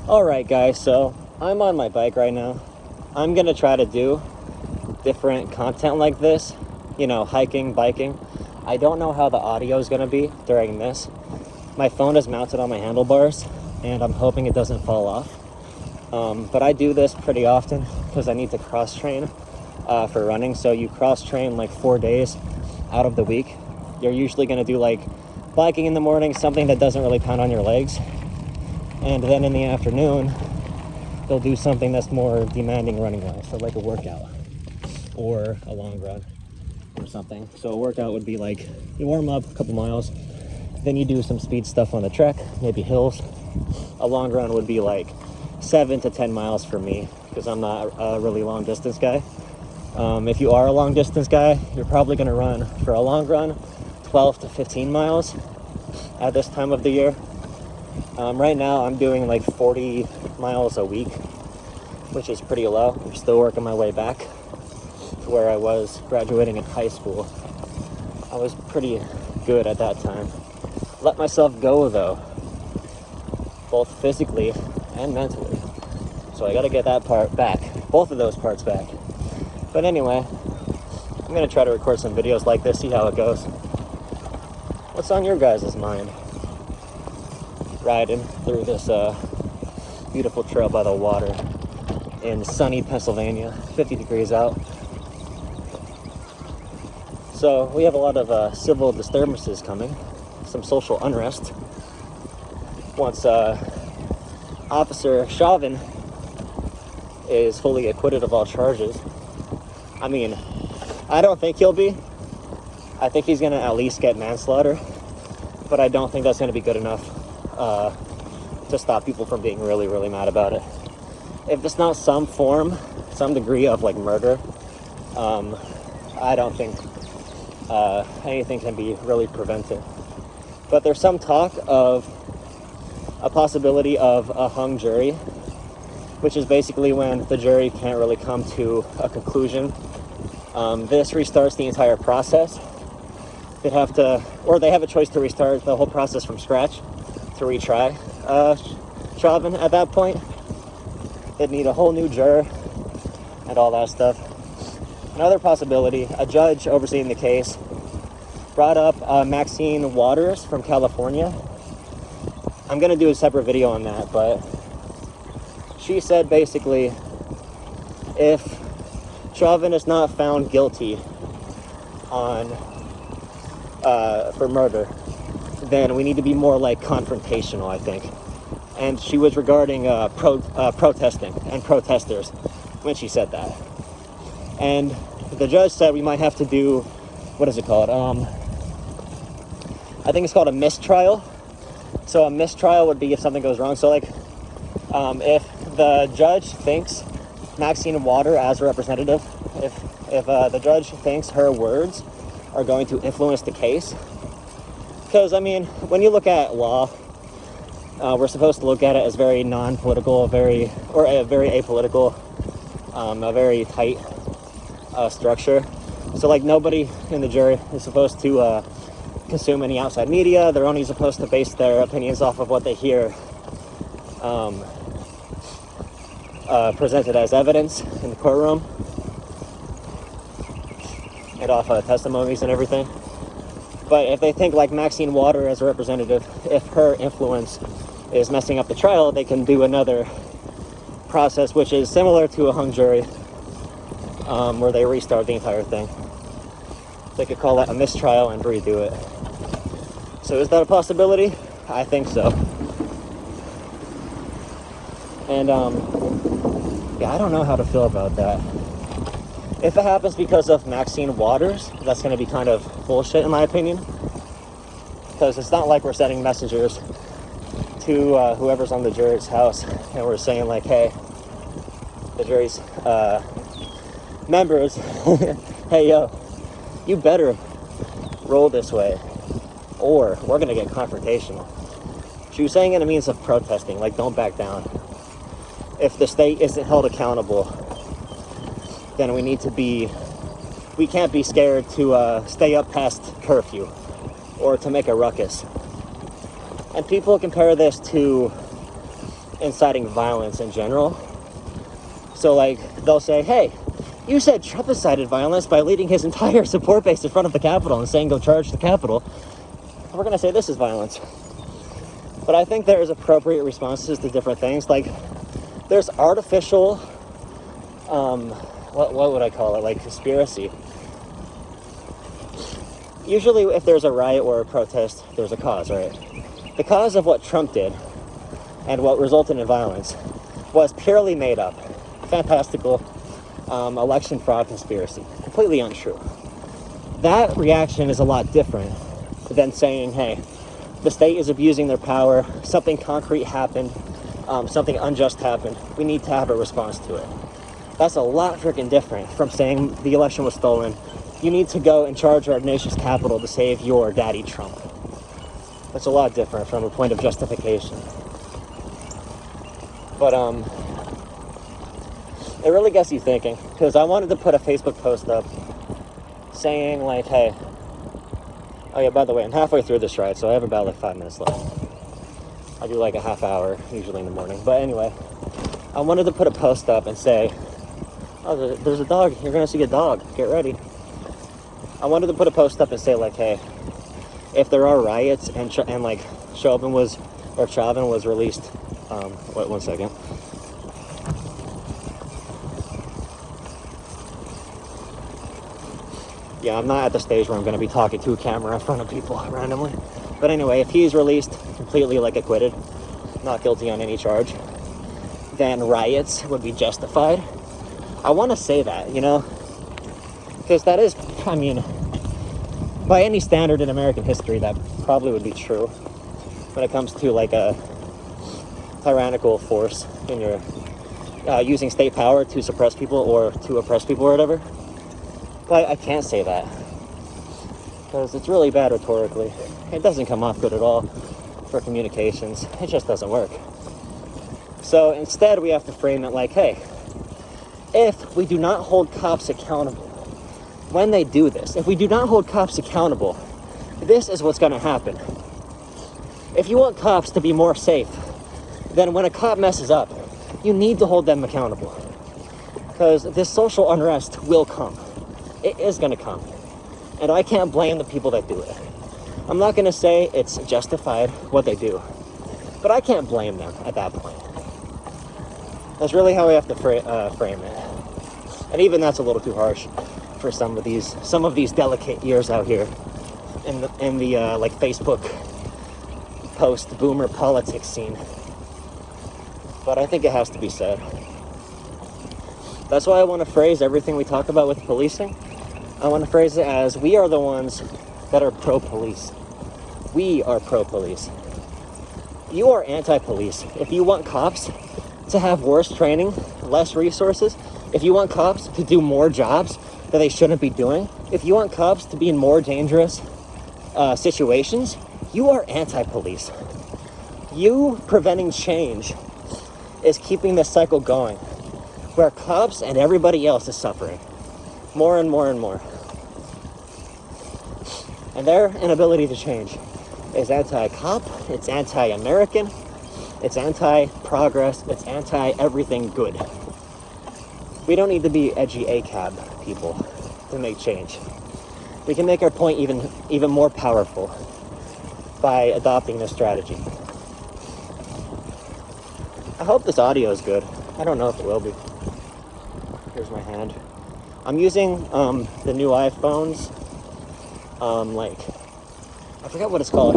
Alright guys, so I'm on my bike right now. I'm gonna try to do different content like this, hiking, biking. I don't know how the audio is gonna be during this. My phone is mounted on my handlebars and I'm hoping it doesn't fall off. But I do this pretty often because I need to cross train for running. So you cross train like 4 days out of the week. You're usually gonna do like biking in the morning, something that doesn't really pound on your legs. And then in the afternoon, they'll do something that's more demanding running-wise, so like a workout or a long run or something. So a workout would be like you warm up a couple miles, then you do some speed stuff on the trek, maybe hills. A long run would be like 7 to 10 miles for me because I'm not a really long distance guy. If you are a long distance guy, you're probably going to run for a long run 12 to 15 miles at this time of the year. Right now I'm doing like 40 miles a week, which is pretty low. I'm still working my way back to where I was graduating in high school. I was pretty good at that time. Let myself go though, both physically and mentally. So I gotta get that part back, both of those parts back. But anyway, I'm gonna try to record some videos like this, see how it goes. What's on your guys' mind? Riding through this beautiful trail by the water in sunny Pennsylvania, 50 degrees out. So we have a lot of civil disturbances coming, some social unrest. Once Officer Chauvin is fully acquitted of all charges. I mean, I don't think he'll be. I think he's gonna at least get manslaughter, but I don't think that's gonna be good enough to stop people from being really, really mad about it. If it's not some degree of like murder, I don't think anything can be really prevented. But there's some talk of a possibility of a hung jury, which is basically when the jury can't really come to a conclusion. This restarts the entire process. They have a choice to restart the whole process from scratch to retry Chauvin at that point. They'd need a whole new juror and all that stuff. Another possibility, a judge overseeing the case brought up Maxine Waters from California. I'm gonna do a separate video on that, but she said basically if Chauvin is not found guilty on for murder, then we need to be more like confrontational, I think. And she was regarding protesting and protesters when she said that. And the judge said we might have to do, what is it called? I think it's called a mistrial. So a mistrial would be if something goes wrong. So like, if the judge thinks Maxine Water as a representative, if the judge thinks her words are going to influence the case. Because, I mean, when you look at law, we're supposed to look at it as very non-political, a very apolitical, a very tight structure. So, like, nobody in the jury is supposed to consume any outside media. They're only supposed to base their opinions off of what they hear presented as evidence in the courtroom and off testimonies and everything. But if they think like Maxine Water as a representative, if her influence is messing up the trial, they can do another process which is similar to a hung jury, where they restart the entire thing. They could call that a mistrial and redo it. So is that a possibility? I think so. And yeah, I don't know how to feel about that. If it happens because of Maxine Waters, that's going to be kind of bullshit in my opinion. Because it's not like we're sending messengers to whoever's on the jury's house and we're saying like, hey, the jury's members, hey yo, you better roll this way or we're going to get confrontational. She was saying it in a means of protesting, like don't back down. If the state isn't held accountable, then we can't be scared to stay up past curfew or to make a ruckus. And people compare this to inciting violence in general. So like they'll say, hey, you said Trump incited violence by leading his entire support base in front of the Capitol and saying go charge the Capitol. We're going to say this is violence. But I think there's appropriate responses to different things. Like there's artificial, what would I call it? Like conspiracy. Usually if there's a riot or a protest, there's a cause, right? The cause of what Trump did and what resulted in violence was purely made up. Fantastical election fraud conspiracy. Completely untrue. That reaction is a lot different than saying, hey, the state is abusing their power, something concrete happened, something unjust happened, we need to have a response to it. That's a lot freaking different from saying the election was stolen, you need to go and charge our nation's capital to save your daddy Trump. That's a lot different from a point of justification. But it really gets you thinking, because I wanted to put a Facebook post up saying like, hey, oh yeah, by the way, I'm halfway through this ride, so I have about like 5 minutes left. I do like a half hour usually in the morning. But anyway, I wanted to put a post up and say, oh, there's a dog, you're gonna see a dog, get ready. I wanted to put a post up and say like, hey, if there are riots and like Chauvin was released, wait 1 second. Yeah, I'm not at the stage where I'm going to be talking to a camera in front of people randomly. But anyway, if he's released completely like acquitted, not guilty on any charge, then riots would be justified. I want to say that, you know, because that is, I mean, by any standard in American history, that probably would be true when it comes to like a tyrannical force in your using state power to suppress people or to oppress people or whatever. But I can't say that because it's really bad rhetorically. It doesn't come off good at all for communications. It just doesn't work. So instead we have to frame it like, hey, if we do not hold cops accountable when they do this, if we do not hold cops accountable, this is what's going to happen. If you want cops to be more safe, then when a cop messes up, you need to hold them accountable, because this social unrest will come. It is going to come. And I can't blame the people that do it. I'm not going to say it's justified what they do, but I can't blame them at that point. That's really how we have to frame it. And even that's a little too harsh for some of these delicate ears out here in the like Facebook post boomer politics scene. But I think it has to be said. That's why I want to phrase everything we talk about with policing. I want to phrase it as, we are the ones that are pro-police. We are pro-police. You are anti-police. If you want cops to have worse training, less resources, if you want cops to do more jobs that they shouldn't be doing, if you want cops to be in more dangerous situations, you are anti-police. You preventing change is keeping this cycle going, where cops and everybody else is suffering more and more and more. And their inability to change is anti-cop, it's anti-American, it's anti-progress, it's anti-everything good. We don't need to be edgy ACAB people to make change. We can make our point even more powerful by adopting this strategy. I hope this audio is good. I don't know if it will be. Here's my hand. I'm using the new iPhones, like, I forgot what it's called.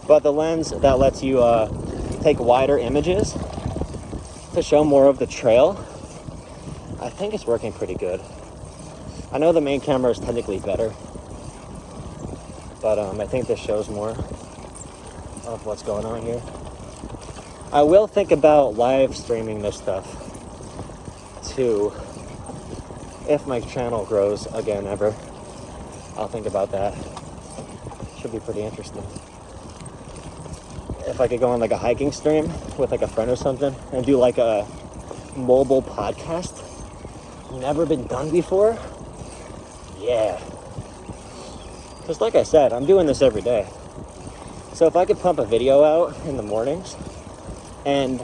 But the lens that lets you take wider images to show more of the trail, I think it's working pretty good. I know the main camera is technically better, but I think this shows more of what's going on here. I will think about live streaming this stuff too. If my channel grows again ever, I'll think about that. Should be pretty interesting. If I could go on like a hiking stream with like a friend or something and do like a mobile podcast. Never been done before. Yeah. Because like I said, I'm doing this every day. So if I could pump a video out in the mornings and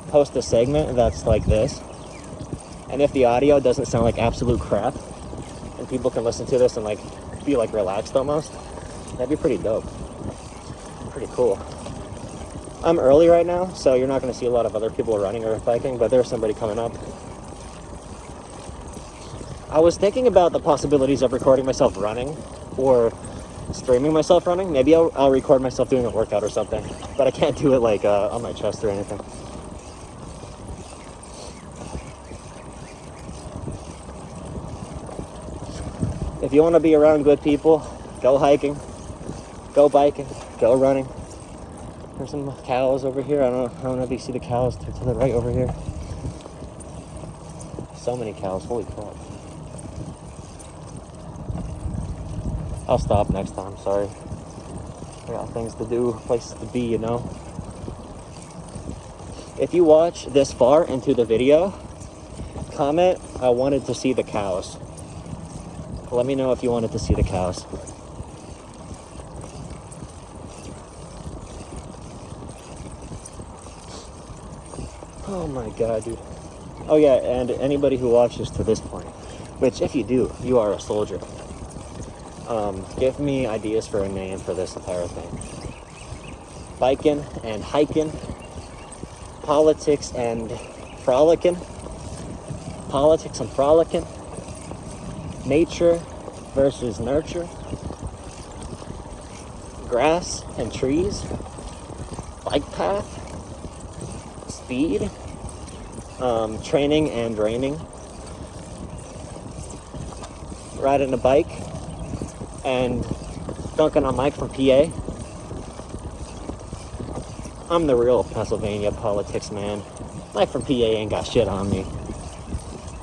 post a segment that's like this, and if the audio doesn't sound like absolute crap, and people can listen to this and like be like relaxed almost, that'd be pretty dope. Pretty cool. I'm early right now, so you're not going to see a lot of other people running or biking, but there's somebody coming up. I was thinking about the possibilities of recording myself running or streaming myself running. Maybe I'll record myself doing a workout or something, but I can't do it like on my chest or anything. If you want to be around good people, go hiking, go biking, go running. There's some cows over here. I don't know if you see the cows to the right over here. So many cows, holy crap. I'll stop next time, sorry. I got things to do, places to be, you know. If you watch this far into the video, comment, I wanted to see the cows. Let me know if you wanted to see the cows. Oh my god, dude. Oh yeah, and anybody who watches to this point, which if you do, you are a soldier. Give me ideas for a name for this entire thing. Biking and hiking, politics and frolicking, nature versus nurture, grass and trees, bike path, speed, training and draining, riding a bike, and dunking on Mike from PA. I'm the real Pennsylvania politics man. Mike from PA ain't got shit on me.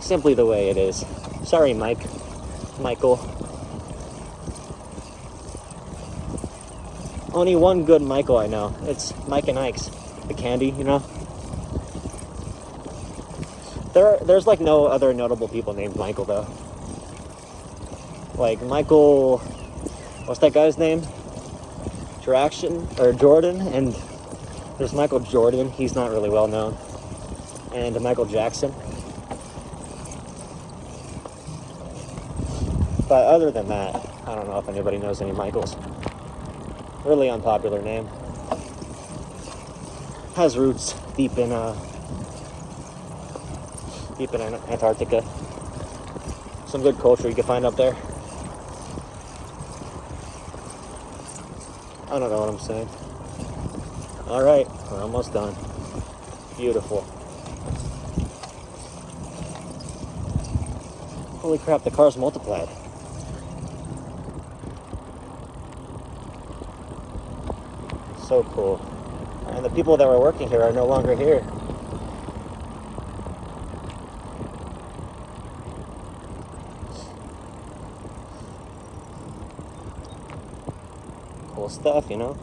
Simply the way it is. Sorry, Michael. Only one good Michael I know. It's Mike and Ike's. The candy, you know? There's like no other notable people named Michael though. Like Michael, what's that guy's name? Jordan, and there's Michael Jordan, he's not really well known. And Michael Jackson. But other than that, I don't know if anybody knows any Michaels. Really unpopular name. Has roots deep in Antarctica. Some good culture you can find up there. I don't know what I'm saying. Alright, we're almost done. Beautiful. Holy crap, the cars multiplied. So cool. And the people that were working here are no longer here. Cool stuff, you know?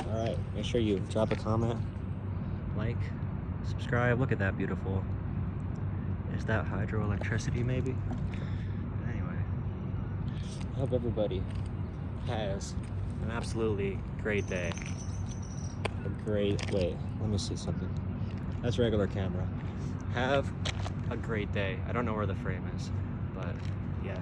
Alright, make sure you drop a comment, like, subscribe. Look at that beautiful. Is that hydroelectricity maybe? Anyway, I hope everybody has an absolutely great day. Wait, let me see something. That's regular camera. Have a great day. I don't know where the frame is, but yeah.